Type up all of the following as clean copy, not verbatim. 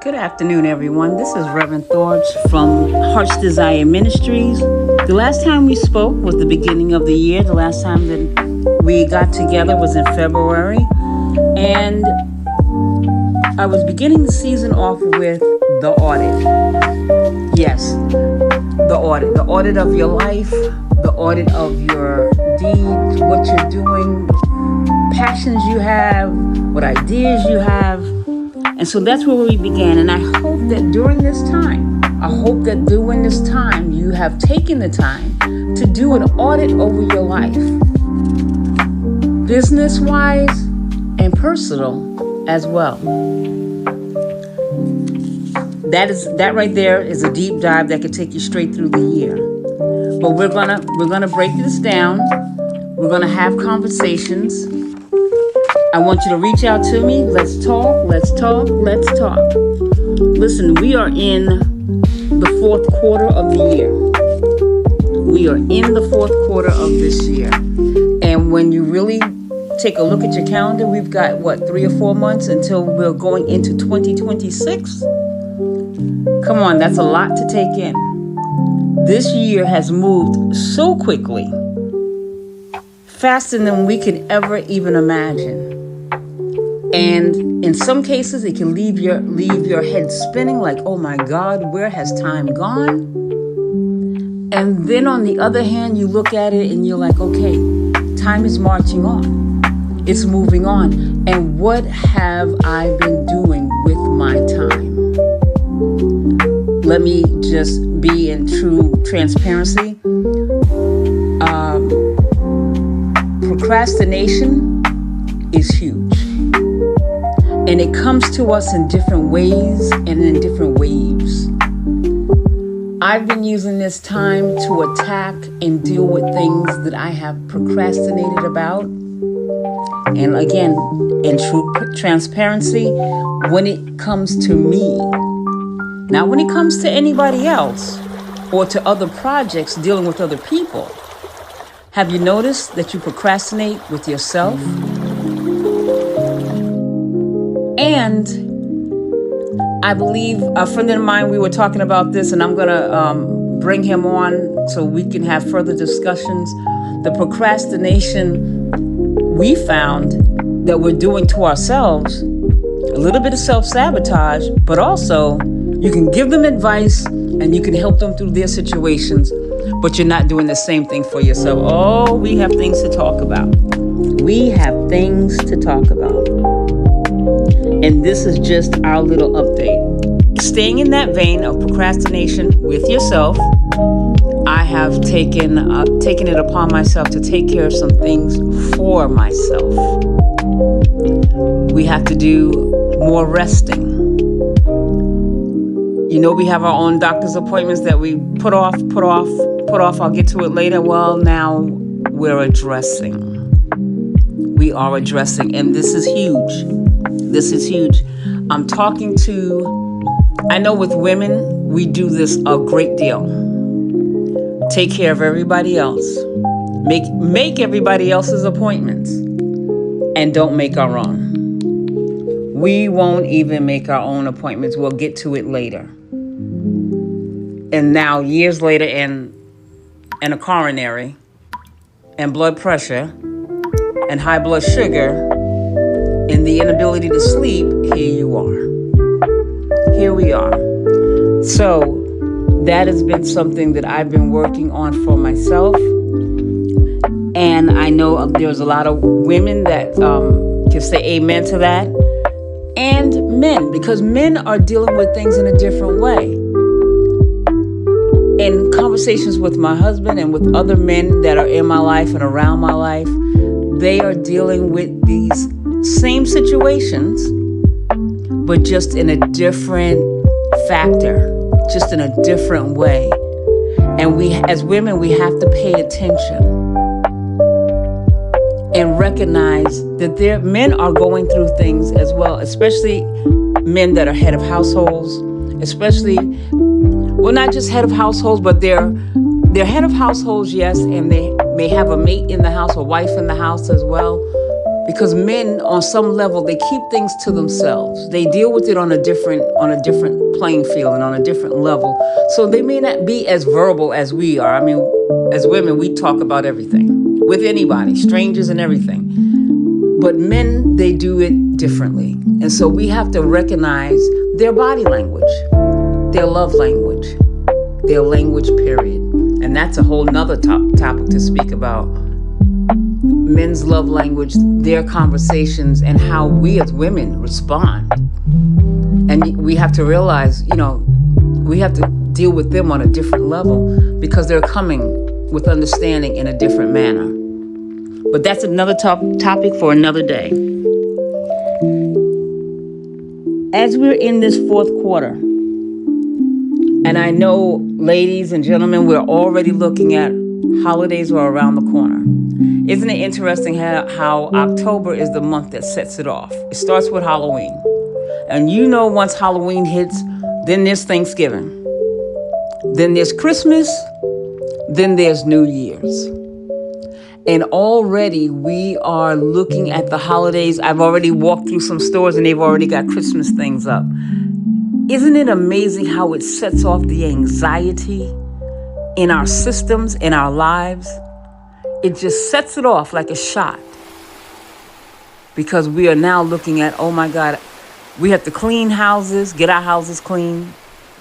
Good afternoon, everyone. This is Reverend Thorge from Heart's Desire Ministries. The last time we spoke was the beginning of the year. The last time that we got together was in February. And I was beginning the season off with the audit. Yes, the audit. The audit of your life, the audit of your deeds, what you're doing, passions you have, what ideas you have. And so that's where we began. And I hope that during this time, you have taken the time to do an audit over your life, business-wise and personal as well. That right there is a deep dive that could take you straight through the year. But we're gonna break this down. We're gonna have conversations. I want you to reach out to me. Let's talk. Listen, we are in the fourth quarter of the year. We are in the fourth quarter of this year. And when you really take a look at your calendar, we've got, 3 or 4 months until we're going into 2026? Come on, that's a lot to take in. This year has moved so quickly, faster than we could ever even imagine. And in some cases, it can leave your head spinning like, oh my God, where has time gone? And then on the other hand, you look at it and you're like, okay, time is marching on. It's moving on. And what have I been doing with my time? Let me just be in true transparency. Procrastination is huge. And it comes to us in different ways and in different waves. I've been using this time to attack and deal with things that I have procrastinated about. And again, in true transparency, when it comes to me, not when it comes to anybody else or to other projects dealing with other people. Have you noticed that you procrastinate with yourself? And I believe a friend of mine, we were talking about this, and I'm going to bring him on so we can have further discussions. The procrastination we found that we're doing to ourselves, a little bit of self-sabotage, but also you can give them advice and you can help them through their situations, but you're not doing the same thing for yourself. Oh, we have things to talk about. And this is just our little update. Staying in that vein of procrastination with yourself, I have taken it upon myself to take care of some things for myself. We have to do more resting. You know, we have our own doctor's appointments that we put off. I'll get to it later. Well, now we're addressing. We are addressing, and this is huge. I know with women, we do this a great deal. Take care of everybody else. Make everybody else's appointments and don't make our own. We won't even make our own appointments. We'll get to it later. And now, years later, and a coronary and blood pressure and high blood sugar and the inability to sleep, here we are. So that has been something that I've been working on for myself. And I know there's a lot of women that can say amen to that. And men, because men are dealing with things in a different way. In conversations with my husband and with other men that are in my life and around my life, they are dealing with these same situations, but just in a different factor, just in a different way. And we, as women, we have to pay attention and recognize that men are going through things as well, especially men that are head of households, not just head of households, but they're head of households, yes, and they may have a mate in the house, a wife in the house as well, Because men, on some level, they keep things to themselves. They deal with it on a different playing field and on a different level. So they may not be as verbal as we are. I mean, as women, we talk about everything with anybody, strangers and everything. But men, they do it differently. And so we have to recognize their body language, their love language, their language, period. And that's a whole nother topic to speak about. Men's love language, their conversations, and how we as women respond. And we have to realize, we have to deal with them on a different level because they're coming with understanding in a different manner. But that's another topic for another day. As we're in this fourth quarter, and I know, ladies and gentlemen, we're already looking at holidays are around the corner. Isn't it interesting how October is the month that sets it off? It starts with Halloween. And once Halloween hits, then there's Thanksgiving. Then there's Christmas. Then there's New Year's. And already we are looking at the holidays. I've already walked through some stores and they've already got Christmas things up. Isn't it amazing how it sets off the anxiety in our systems, in our lives? It just sets it off like a shot. Because we are now looking at, oh my God, we have to clean houses, get our houses clean.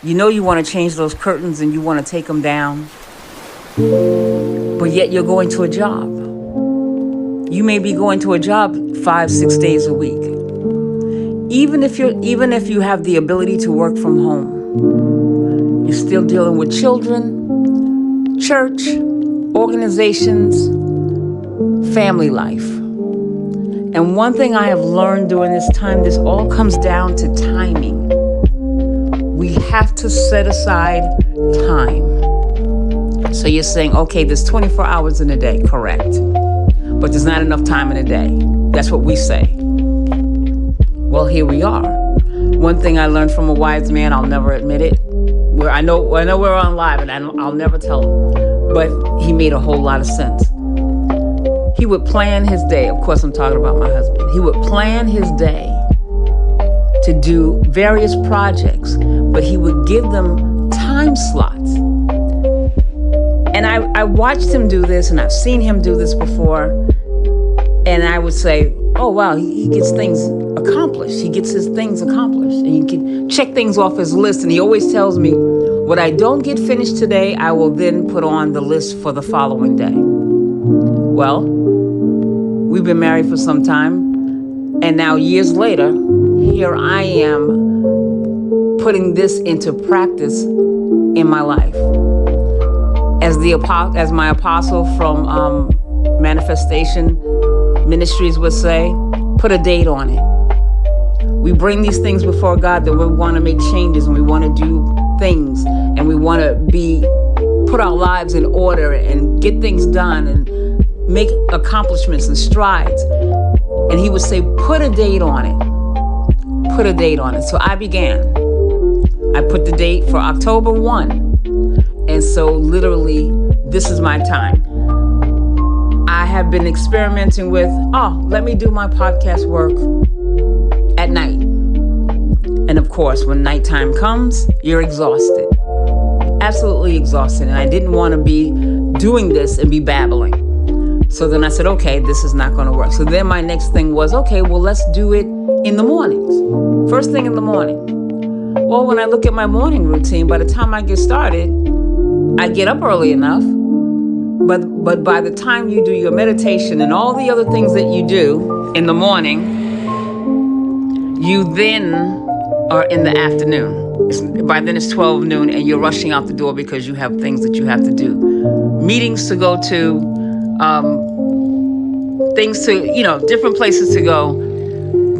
You want to change those curtains and you want to take them down. But yet you're going to a job. You may be going to a job 5-6 days a week. Even if you have the ability to work from home, you're still dealing with children, church, organizations, family life. And one thing I have learned during this time, this all comes down to timing. We have to set aside time. So you're saying, okay, there's 24 hours in a day, correct. But there's not enough time in a day. That's what we say. Well, here we are. One thing I learned from a wise man, I'll never admit it. I know we're on live and I'll never tell him. But he made a whole lot of sense. He would plan his day. Of course, I'm talking about my husband. He would plan his day to do various projects, but he would give them time slots. And I watched him do this, and I've seen him do this before. And I would say, oh, wow, he gets things accomplished. He gets his things accomplished. And he can check things off his list. And he always tells me, what I don't get finished today, I will then put on the list for the following day. Well, we've been married for some time. And now years later, here I am putting this into practice in my life. As my apostle from Manifestation Ministries would say, put a date on it. We bring these things before God that we want to make changes and we want to do things and we want to put our lives in order and get things done and make accomplishments and strides. And he would say, put a date on it. Put a date on it. So I began. I put the date for October 1. And so literally, this is my time. I have been experimenting with, let me do my podcast work at night. And of course, when nighttime comes, you're exhausted. Absolutely exhausted. And I didn't want to be doing this and be babbling. So then I said, okay, this is not going to work. So then my next thing was, okay, well, let's do it in the mornings. First thing in the morning. Well, when I look at my morning routine, by the time I get started, I get up early enough. But by the time you do your meditation and all the other things that you do in the morning, you then are in the afternoon. By then it's 12 noon and you're rushing out the door because you have things that you have to do. Meetings to go to, things to, different places to go,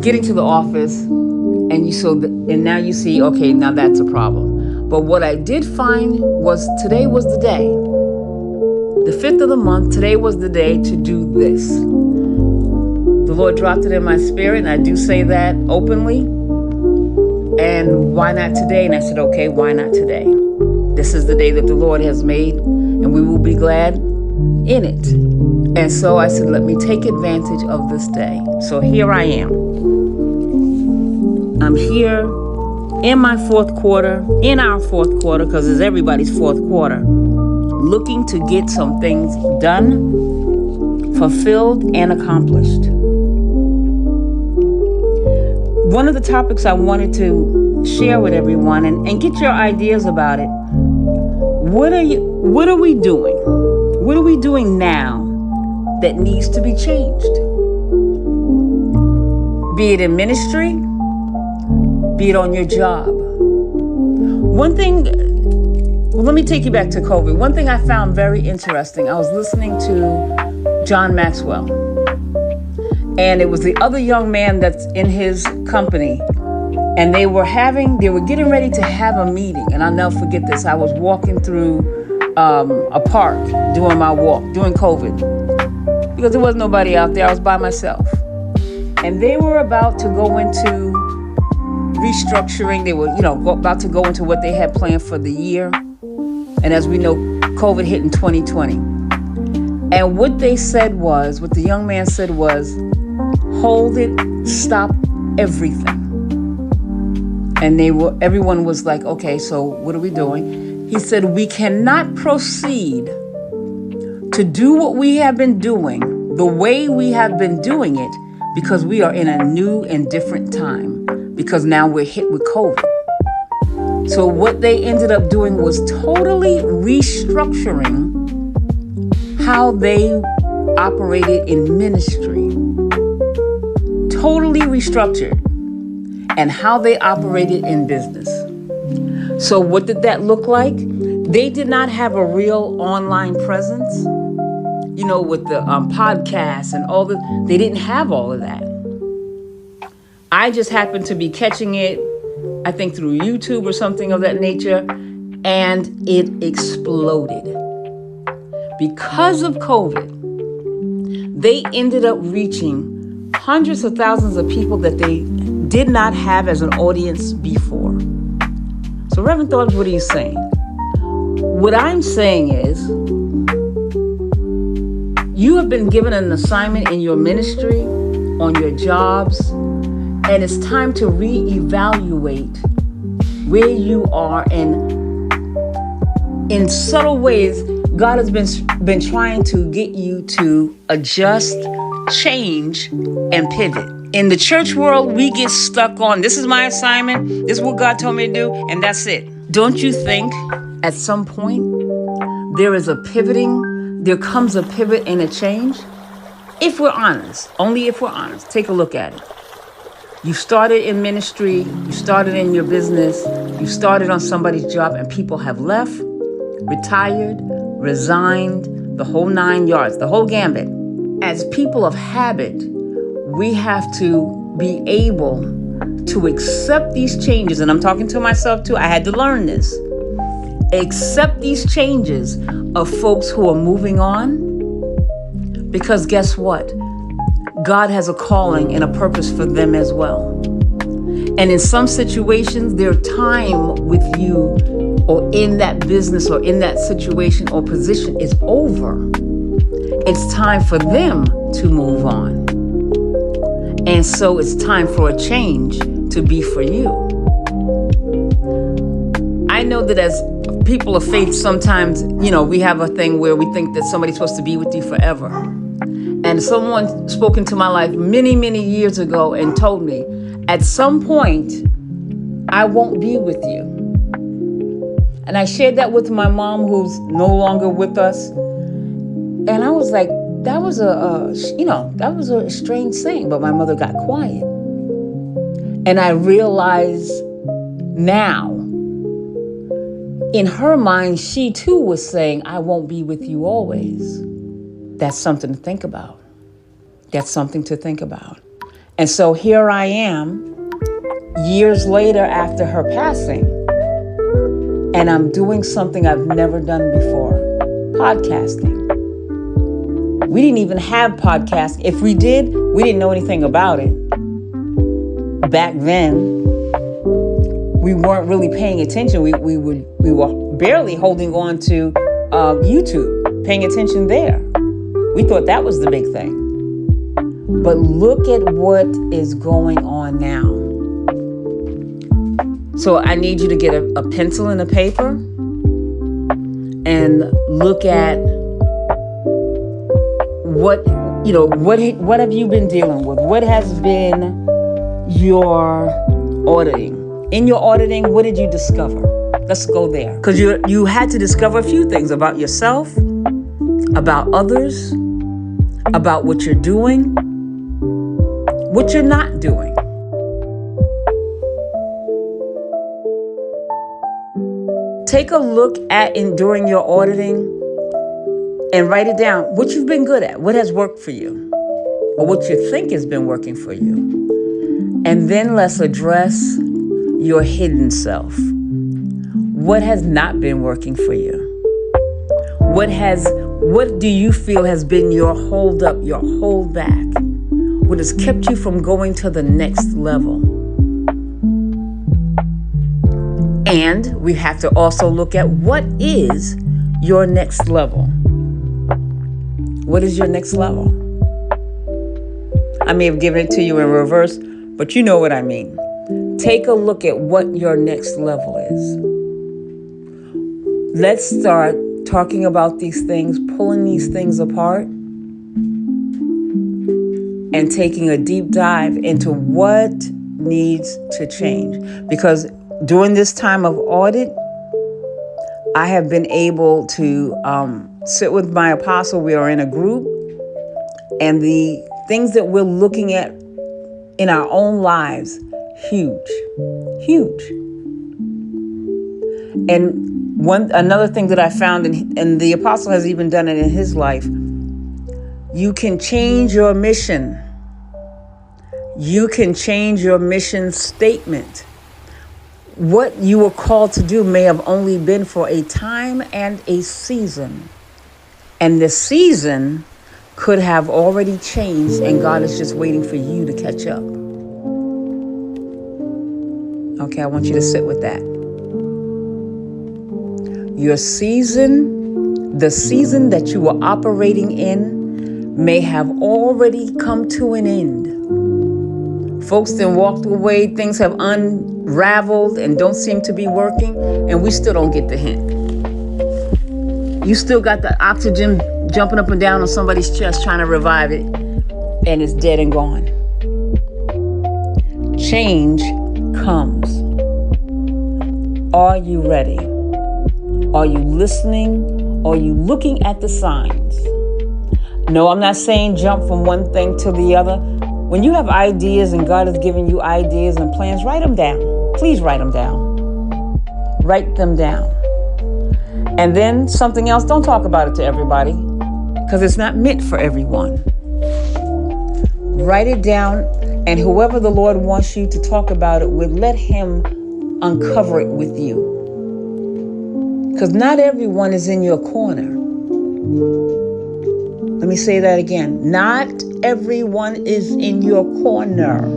getting to the office, and now you see, okay, now that's a problem. But what I did find was today was the day. The 5th of the month, today was the day to do this. The Lord dropped it in my spirit, and I do say that openly. And why not today? And I said, okay, why not today? This is the day that the Lord has made, and we will be glad in it. And so I said, let me take advantage of this day. So here I am. I'm here in my fourth quarter, in our fourth quarter, because it's everybody's fourth quarter, looking to get some things done, fulfilled, and accomplished. One of the topics I wanted to share with everyone and get your ideas about it. What are we doing? What are we doing now that needs to be changed? Be it in ministry, be it on your job. One thing, let me take you back to COVID. One thing I found very interesting, I was listening to John Maxwell, and it was the other young man that's in his company, and they were getting ready to have a meeting. And I'll never forget this. I was walking through a park doing my walk during COVID because there was nobody out there. I was by myself. And they were about to go into restructuring. They were, about to go into what they had planned for the year. And as we know, COVID hit in 2020. And what the young man said was, hold it, stop everything. And everyone was like, okay, so what are we doing? He said, we cannot proceed to do what we have been doing the way we have been doing it because we are in a new and different time, because now we're hit with COVID. So what they ended up doing was totally restructuring how they operated in ministry. Totally restructured. And how they operated in business. So what did that look like? They did not have a real online presence, with the podcasts and they didn't have all of that. I just happened to be catching it, I think through YouTube or something of that nature, and it exploded. Because of COVID, they ended up reaching hundreds of thousands of people that they did not have as an audience before. So Reverend Thorpe, what are you saying? What I'm saying is, you have been given an assignment in your ministry, on your jobs, and it's time to reevaluate where you are. And in subtle ways, God has been trying to get you to adjust, change, and pivot. In the church world, we get stuck on, this is my assignment, this is what God told me to do, and that's it. Don't you think at some point there comes a pivot and a change? If we're honest, only if we're honest, take a look at it. You started in ministry, you started in your business, you started on somebody's job, and people have left, retired, resigned, the whole 9 yards, the whole gambit. As people of habit, we have to be able to accept these changes. And I'm talking to myself too. I had to learn this. Accept these changes of folks who are moving on. Because guess what? God has a calling and a purpose for them as well. And in some situations, their time with you or in that business or in that situation or position is over. It's time for them to move on. And so it's time for a change to be for you. I know that as people of faith, sometimes, we have a thing where we think that somebody's supposed to be with you forever. And someone spoke into my life many, many years ago and told me, at some point, I won't be with you. And I shared that with my mom, who's no longer with us. And I was like, that was a strange thing, but my mother got quiet. And I realized now, in her mind, she too was saying, I won't be with you always. That's something to think about. That's something to think about. And so here I am, years later after her passing, and I'm doing something I've never done before, podcasting. We didn't even have podcasts. If we did, we didn't know anything about it. Back then, we weren't really paying attention. We were barely holding on to YouTube, paying attention there. We thought that was the big thing. But look at what is going on now. So I need you to get a pencil and a paper and look at what have you been dealing with? What has been your auditing? In your auditing, what did you discover? Let's go there. Because you had to discover a few things about yourself, about others, about what you're doing, what you're not doing. Take a look at during your auditing and write it down. What you've been good at, what has worked for you, or what you think has been working for you. And then let's address your hidden self. What has not been working for you? What do you feel has been your hold up, your hold back? What has kept you from going to the next level? And we have to also look at what is your next level. What is your next level? I may have given it to you in reverse, but you know what I mean. Take a look at what your next level is. Let's start talking about these things, pulling these things apart, and taking a deep dive into what needs to change. Because during this time of audit, I have been able to sit with my apostle. We are in a group, and the things that we're looking at in our own lives, huge. And another thing that I found, and the apostle has even done it in his life, you can change your mission. You can change your mission statement. What you were called to do may have only been for a time and a season. And the season could have already changed, and God is just waiting for you to catch up. Okay, I want you to sit with that. Your season, the season that you were operating in, may have already come to an end. Folks then walked away, things have unraveled and don't seem to be working, and we still don't get the hint. You still got the oxygen jumping up and down on somebody's chest trying to revive it, and it's dead and gone. Change comes. Are you ready? Are you listening? Are you looking at the signs? No, I'm not saying jump from one thing to the other. When you have ideas and God has given you ideas and plans, write them down. Please write them down. Write them down. And then something else, don't talk about it to everybody, because it's not meant for everyone. Write it down, and whoever the Lord wants you to talk about it with, let him uncover it with you. Because not everyone is in your corner. Let me say that again. Not everyone is in your corner.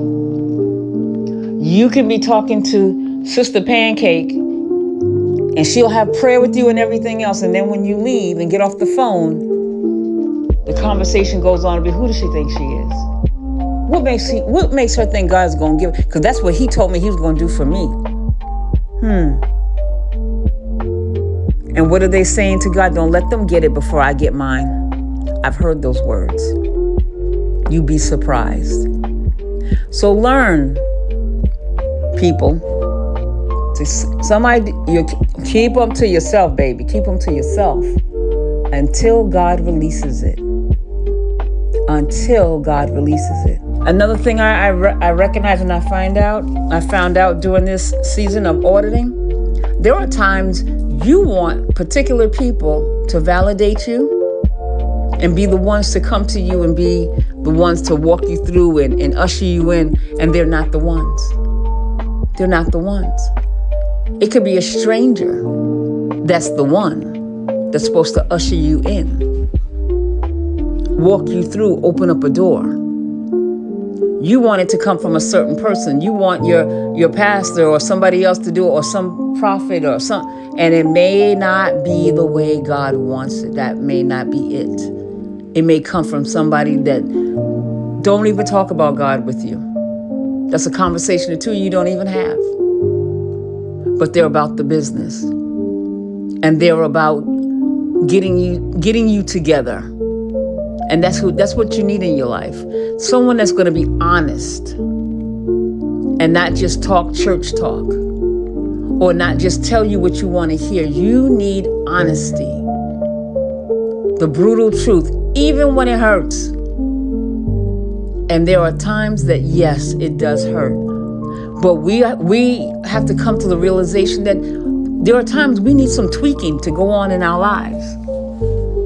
You can be talking to Sister Pancake, and she'll have prayer with you and everything else. And then when you leave and get off the phone, the conversation goes on to be, who does she think she is? What makes her think God's going to give? Because that's what he told me he was going to do for me. And what are they saying to God? Don't let them get it before I get mine. I've heard those words. You'd be surprised. So learn, people. You keep them to yourself, baby. Keep them to yourself until God releases it. Until God releases it. Another thing I recognize and I found out during this season of auditing, there are times you want particular people to validate you and be the ones to come to you and be the ones to walk you through and usher you in, and they're not the ones. They're not the ones. It could be a stranger that's the one that's supposed to usher you in, walk you through, open up a door. You want it to come from a certain person. You want your pastor or somebody else to do it, or some prophet or and it may not be the way God wants it. That may not be it. It may come from somebody that don't even talk about God with you. That's a conversation or two you don't even have. But they're about the business. And they're about getting you together. And that's what you need in your life. Someone that's going to be honest and not just talk church talk or not just tell you what you want to hear. You need honesty. The brutal truth, even when it hurts. And there are times that, yes, it does hurt. But we have to come to the realization that there are times we need some tweaking to go on in our lives.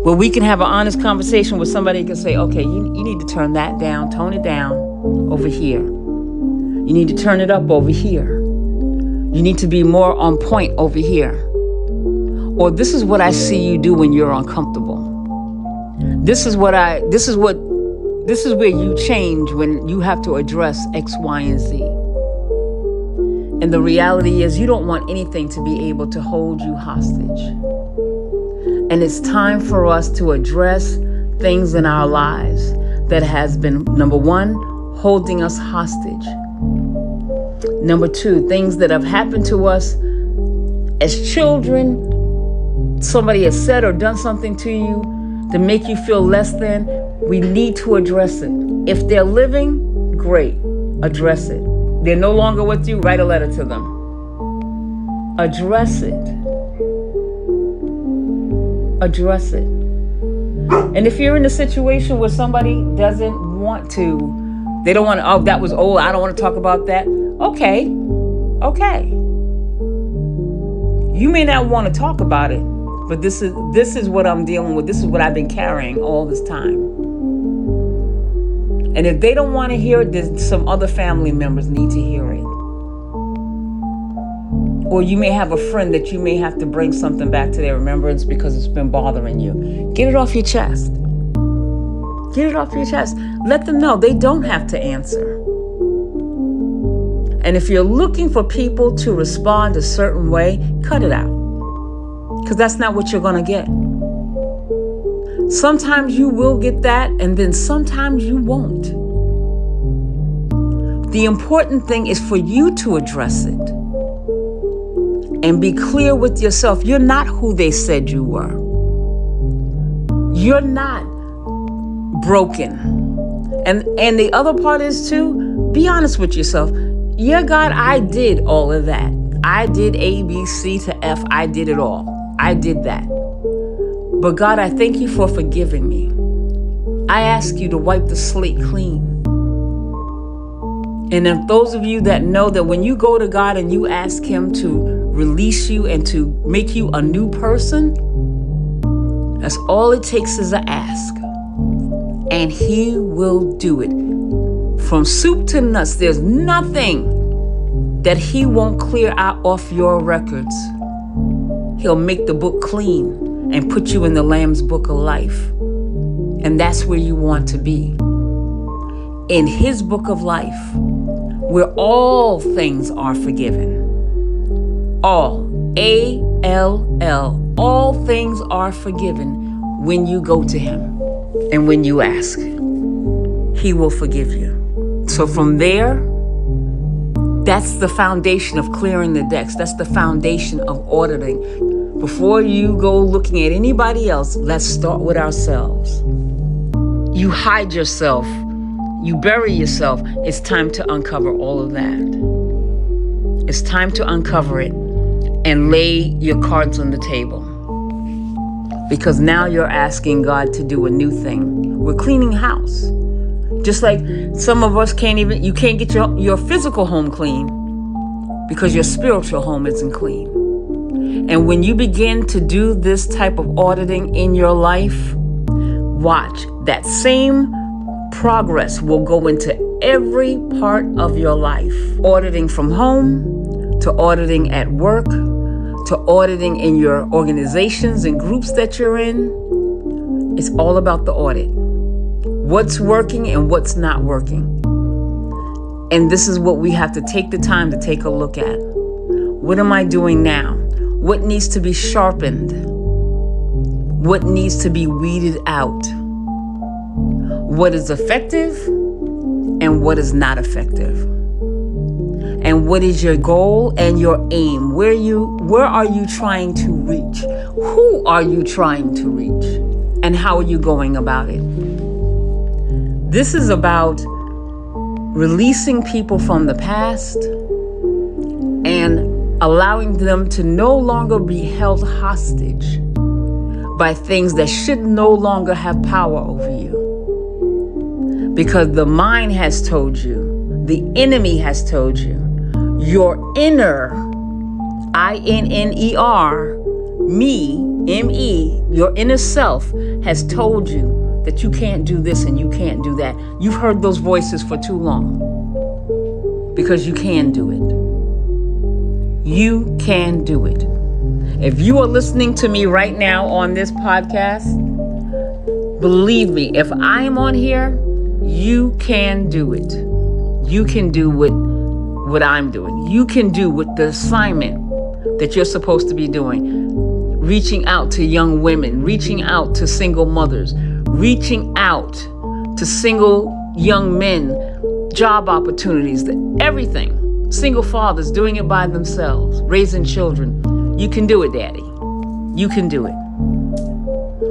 Where we can have an honest conversation with somebody who can say, okay, you need to turn that down, tone it down over here. You need to turn it up over here. You need to be more on point over here. Or this is what I see you do when you're uncomfortable. This is where you change when you have to address X, Y, and Z. And the reality is you don't want anything to be able to hold you hostage. And it's time for us to address things in our lives that has been, number one, holding us hostage. Number two, things that have happened to us as children. Somebody has said or done something to you to make you feel less than. We need to address it. If they're living, great, address it. They're no longer with you, write a letter to them. Address it. Address it. And if you're in a situation where somebody doesn't want to, they don't want to, oh, that was old, I don't want to talk about that. Okay. You may not want to talk about it, but this is what I'm dealing with. This is what I've been carrying all this time. And if they don't want to hear it, then some other family members need to hear it. Or you may have a friend that you may have to bring something back to their remembrance because it's been bothering you. Get it off your chest. Get it off your chest. Let them know they don't have to answer. And if you're looking for people to respond a certain way, cut it out. Because that's not what you're going to get. Sometimes you will get that, and then sometimes you won't. The important thing is for you to address it. And be clear with yourself. You're not who they said you were. You're not broken. And the other part is to be honest with yourself. Yeah, God, I did all of that. I did A, B, C to F. I did it all. I did that. But God, I thank you for forgiving me. I ask you to wipe the slate clean. And if those of you that know that when you go to God and you ask him to release you and to make you a new person, that's all it takes is an ask. And he will do it. From soup to nuts, there's nothing that he won't clear out off your records. He'll make the book clean and put you in the Lamb's book of life. And that's where you want to be. In his book of life, where all things are forgiven. All. A-L-L. All things are forgiven when you go to him. And when you ask, he will forgive you. So from there, that's the foundation of clearing the decks. That's the foundation of auditing. Before you go looking at anybody else, let's start with ourselves. You hide yourself. You bury yourself. It's time to uncover all of that. It's time to uncover it and lay your cards on the table. Because now you're asking God to do a new thing. We're cleaning house. Just like some of us you can't get your physical home clean because your spiritual home isn't clean. And when you begin to do this type of auditing in your life, watch, that same progress will go into every part of your life. Auditing from home, to auditing at work, to auditing in your organizations and groups that you're in. It's all about the audit. What's working and what's not working. And this is what we have to take the time to take a look at. What am I doing now? What needs to be sharpened? What needs to be weeded out? what is effective and what is not effective. And what is your goal and your aim? Where are you trying to reach? Who are you trying to reach? And how are you going about it? This is about releasing people from the past and allowing them to no longer be held hostage by things that should no longer have power over you. Because the mind has told you, the enemy has told you, your inner, I-N-N-E-R, me, M-E, your inner self has told you that you can't do this and you can't do that. You've heard those voices for too long because you can do it. You can do it. If you are listening to me right now on this podcast, believe me, if I am on here, you can do it. You can do what I'm doing. You can do what the assignment that you're supposed to be doing. Reaching out to young women, reaching out to single mothers, reaching out to single young men, job opportunities, everything. Single fathers doing it by themselves, raising children. You can do it, Daddy. You can do it.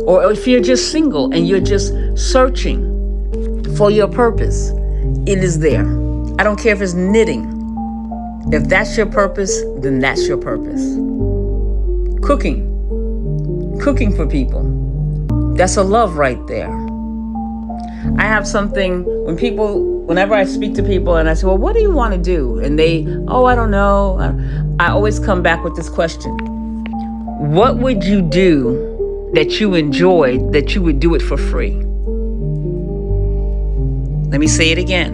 Or if you're just single and you're just searching for your purpose, it is there. I don't care if it's knitting. If that's your purpose, then that's your purpose. Cooking for people. That's a love right there. I have something whenever I speak to people and I say, well, what do you want to do? And they, I don't know. I always come back with this question. What would you do that you enjoyed that you would do it for free? Let me say it again.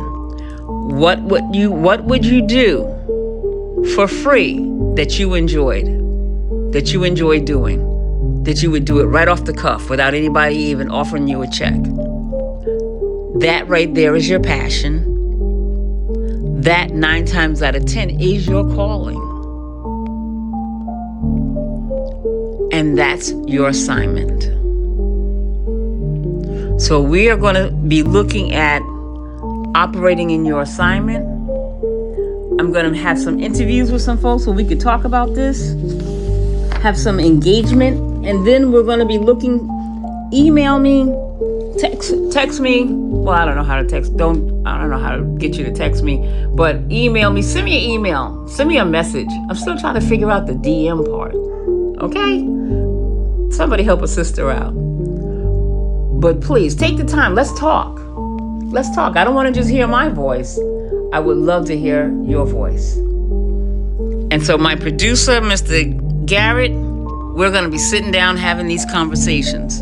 What would you do for free that you enjoyed doing? That you would do it right off the cuff without anybody even offering you a check. That right there is your passion. That 9 times out of 10 is your calling. And that's your assignment. So we are going to be looking at operating in your assignment. I'm going to have some interviews with some folks so we could talk about this, have some engagement. And then we're going to be email me, text me. Well, I don't know how to text. I don't know how to get you to text me, but email me, send me an email, send me a message. I'm still trying to figure out the DM part. Okay? Somebody help a sister out. But please take the time. Let's talk. Let's talk. I don't want to just hear my voice. I would love to hear your voice. And so my producer, Mr. Garrett, we're going to be sitting down having these conversations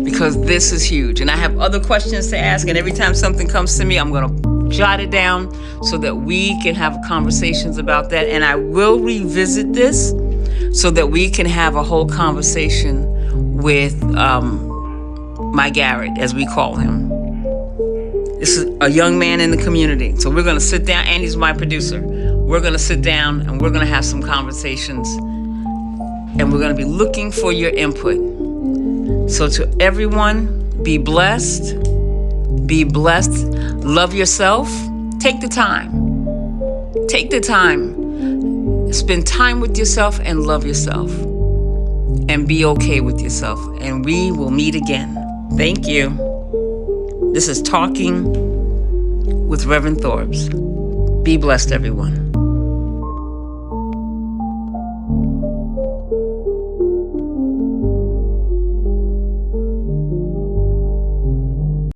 because this is huge. And I have other questions to ask. And every time something comes to me, I'm going to jot it down so that we can have conversations about that. And I will revisit this so that we can have a whole conversation with my Garrett, as we call him. This is a young man in the community. So we're going to sit down, and he's my producer. We're going to sit down and we're going to have some conversations. And we're going to be looking for your input. So to everyone, be blessed. Be blessed. Love yourself. Take the time. Take the time. Spend time with yourself and love yourself. And be okay with yourself. And we will meet again. Thank you. This is Talking with Reverend Thorbs. Be blessed, everyone.